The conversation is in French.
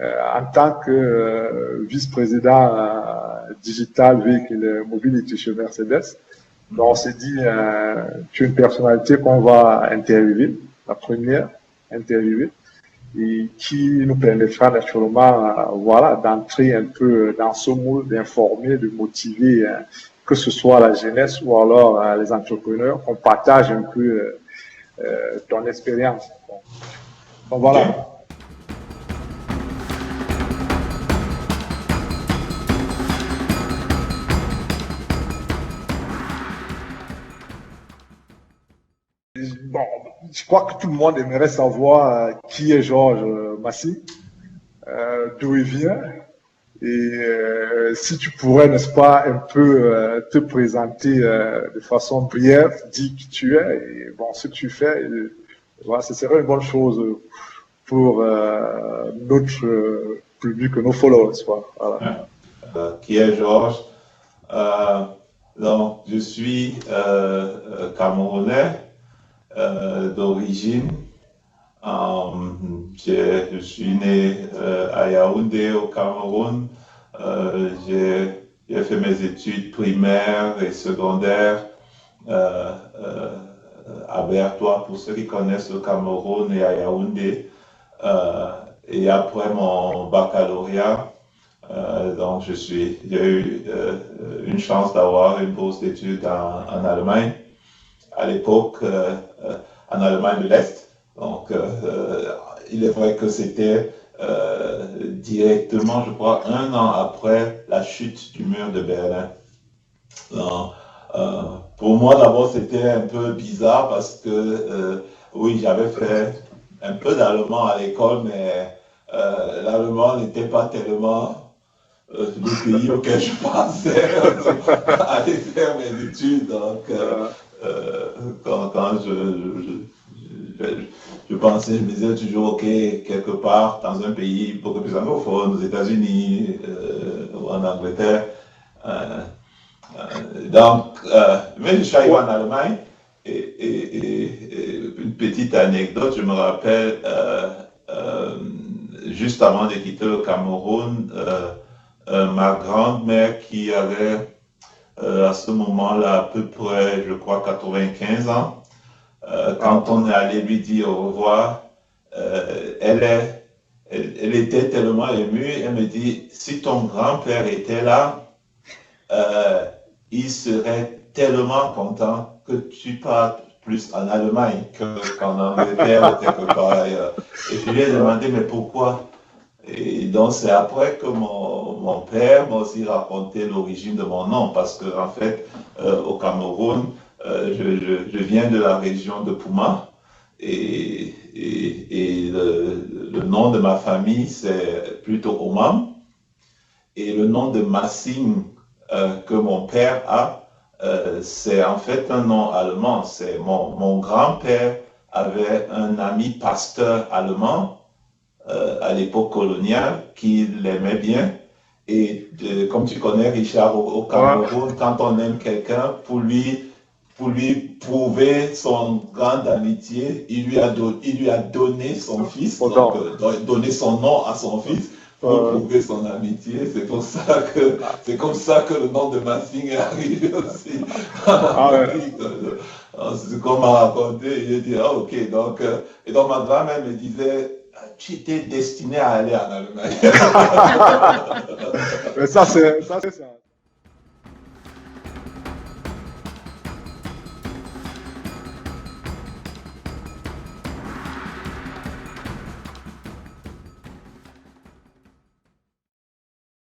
En tant que vice-président digital véhicule mobility chez Mercedes, donc on s'est dit, tu es une personnalité qu'on va interviewer, la première interviewée, et qui nous permettra naturellement voilà, d'entrer un peu dans ce moule, d'informer, de motiver, que ce soit la jeunesse ou alors les entrepreneurs, qu'on partage un peu ton expérience. Donc voilà. Ok. Bon, je crois que tout le monde aimerait savoir qui est Georges Massy, d'où il vient, et si tu pourrais, n'est-ce pas, un peu te présenter de façon brève, dire qui tu es, et bon, ce que tu fais, et, voilà, ce serait une bonne chose pour notre public, nos followers, quoi. Voilà. Qui est Georges? Euh, donc, je suis Camerounais d'origine. Je suis né à Yaoundé, au Cameroun. J'ai fait mes études primaires et secondaires à Bertois, pour ceux qui connaissent le Cameroun, et à Yaoundé. Et après mon baccalauréat, donc j'ai eu une chance d'avoir une bourse d'études en Allemagne, à l'époque en Allemagne de l'Est. Donc il est vrai que c'était directement, je crois, 1 an après la chute du mur de Berlin. Donc, pour moi, d'abord, c'était un peu bizarre parce que, oui, j'avais fait un peu d'allemand à l'école, mais l'allemand n'était pas tellement le pays auquel je pensais aller faire mes études. Donc, quand je pensais, je me disais toujours, OK, quelque part dans un pays beaucoup plus anglophone, aux États-Unis ou en Angleterre. Mais je suis arrivé en Allemagne et une petite anecdote, je me rappelle, juste avant de quitter le Cameroun, ma grand-mère qui avait à ce moment-là à peu près, je crois, 95 ans, quand on est allé lui dire au revoir, elle était tellement émue, elle me dit, si ton grand-père était là, il serait tellement content que tu partes plus en Allemagne qu'en Angleterre ou quelque part ailleurs. Et je lui ai demandé, mais pourquoi? Et donc c'est après que mon père m'a aussi raconté l'origine de mon nom, parce que en fait, au Cameroun, je viens de la région de Pouma, et le nom de ma famille, c'est plutôt Omam, et le nom de Massing que mon père a, c'est en fait un nom allemand. C'est mon grand-père avait un ami pasteur allemand à l'époque coloniale qui l'aimait bien. Et comme tu connais Richard, au Cameroun, quand on aime quelqu'un, pour lui prouver son grande amitié, il lui a donné son fils, donc, donné son nom à son fils pour prouver son amitié. C'est comme ça que le nom de Massing est arrivé aussi. C'est ce qu'on m'a raconté. J'ai dit, ah, ok. Donc, et donc ma grand-mère me disait, tu étais destiné à aller en Allemagne. Mais ça, c'est ça.